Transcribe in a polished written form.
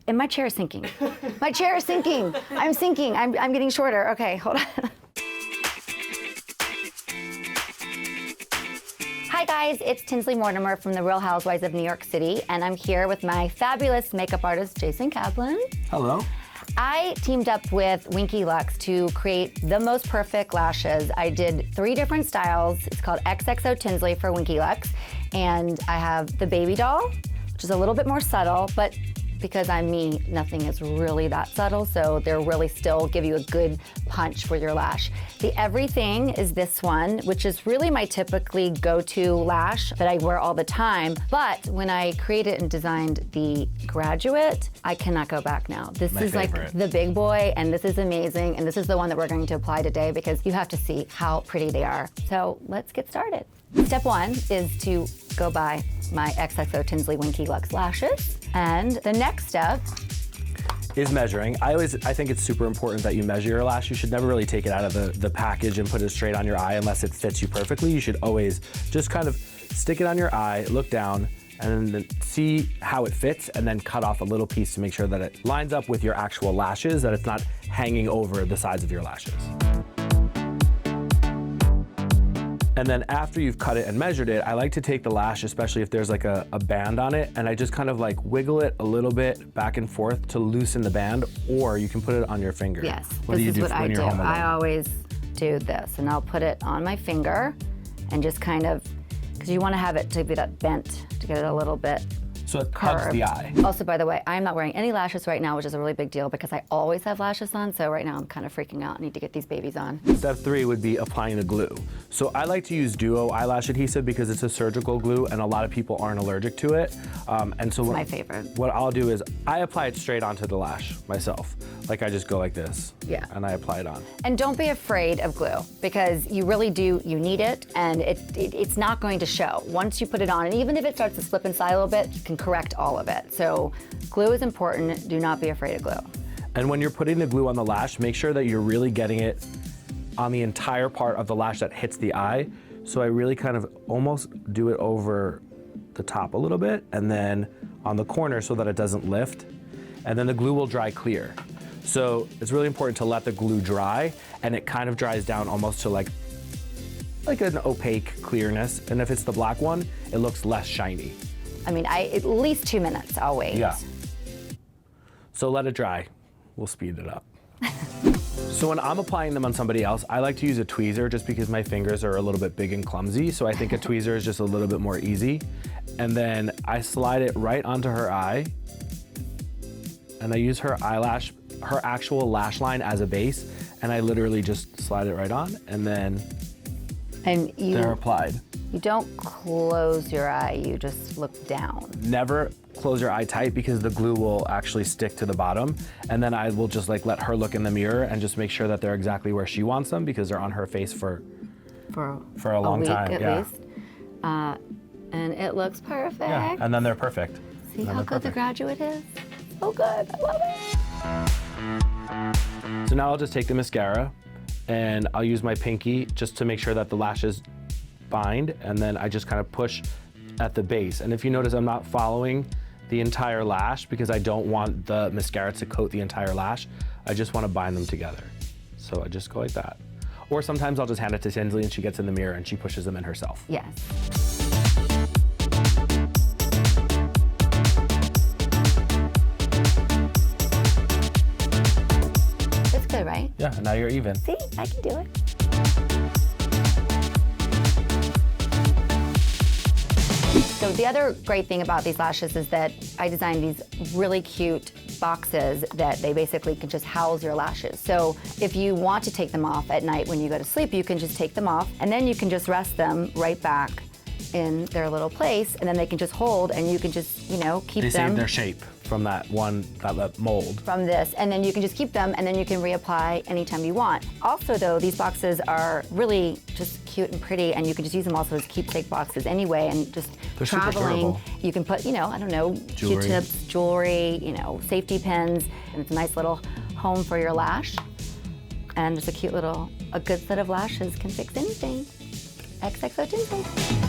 And my chair is sinking. My chair is sinking. I'm sinking. I'm getting shorter. Okay, hold on. Hi guys, it's Tinsley Mortimer from the Real Housewives of New York City, and I'm here with my fabulous makeup artist, Jason Kaplan. Hello. I teamed up with Winky Lux to create the most perfect lashes. I did 3 different styles. It's called XXO Tinsley for Winky Lux. And I have the baby doll, which is a little bit more subtle, but because I'm me, nothing is really that subtle, so they'll really still give you a good punch for your lash. The everything is this one, which is really my typically go-to lash that I wear all the time, but when I created and designed the Graduate, I cannot go back now. This is like the big boy, and this is amazing, and this is the one that we're going to apply today because you have to see how pretty they are. So let's get started. Step 1 is to go buy my XXO Tinsley Winky Lux lashes. And the next step is measuring. I think it's super important that you measure your lash. You should never really take it out of the package and put it straight on your eye unless it fits you perfectly. You should always just kind of stick it on your eye, look down, and then see how it fits, and then cut off a little piece to make sure that it lines up with your actual lashes, that it's not hanging over the sides of your lashes. And then after you've cut it and measured it, I like to take the lash, especially if there's like a band on it, and I just kind of like wiggle it a little bit back and forth to loosen the band, or you can put it on your finger. Yes, What do you do when you're home alone? I always do this, and I'll put it on my finger and just kind of, because you want to have it to be that bent, to get it a little bit So it hugs the eye. Also, by the way, I'm not wearing any lashes right now, which is a really big deal because I always have lashes on, so right now I'm kind of freaking out. I need to get these babies on. Step 3 would be applying the glue. So I like to use Duo eyelash adhesive because it's a surgical glue and a lot of people aren't allergic to it. And so my favorite. What I'll do is I apply it straight onto the lash myself. Like I just go like this. Yeah. And I apply it on. And don't be afraid of glue because you really do, you need it, and it's not going to show. Once you put it on, and even if it starts to slip inside a little bit, you can correct all of it. So glue is important. Do not be afraid of glue. And when you're putting the glue on the lash, make sure that you're really getting it on the entire part of the lash that hits the eye. So I really kind of almost do it over the top a little bit and then on the corner so that it doesn't lift. And then the glue will dry clear. So it's really important to let the glue dry, and it kind of dries down almost to like an opaque clearness. And if it's the black one, it looks less shiny. I mean, at least 2 minutes, I'll wait. Yeah. So let it dry. We'll speed it up. So when I'm applying them on somebody else, I like to use a tweezer just because my fingers are a little bit big and clumsy. So I think a tweezer is just a little bit more easy. And then I slide it right onto her eye. And I use her eyelash, her actual lash line as a base. And I literally just slide it right on, and then they're applied. You don't close your eye, you just look down. Never close your eye tight because the glue will actually stick to the bottom. And then I will just like let her look in the mirror and just make sure that they're exactly where she wants them because they're on her face for a long time. At least. And it looks perfect. Yeah, and then they're perfect. See how good the Graduate is? So good, I love it. So now I'll just take the mascara and I'll use my pinky just to make sure that the lashes bind, and then I just kind of push at the base. And if you notice, I'm not following the entire lash because I don't want the mascara to coat the entire lash. I just want to bind them together. So I just go like that. Or sometimes I'll just hand it to Tinsley and she gets in the mirror and she pushes them in herself. Yes. That's good, right? Yeah, and now you're even. See, I can do it. So the other great thing about these lashes is that I designed these really cute boxes that they basically can just house your lashes. So if you want to take them off at night when you go to sleep, you can just take them off, and then you can just rest them right back in their little place, and then they can just hold, and you can just, you know, keep them. They save their shape from that mold. From this, and then you can just keep them, and then you can reapply anytime you want. Also though, these boxes are really just cute and pretty, and you can just use them also as keepsake boxes anyway, and just They're traveling, you can put, you know, I don't know, Q-tips, jewelry, you know, safety pins, and it's a nice little home for your lash. And just a good set of lashes can fix anything. XXO Tinsley.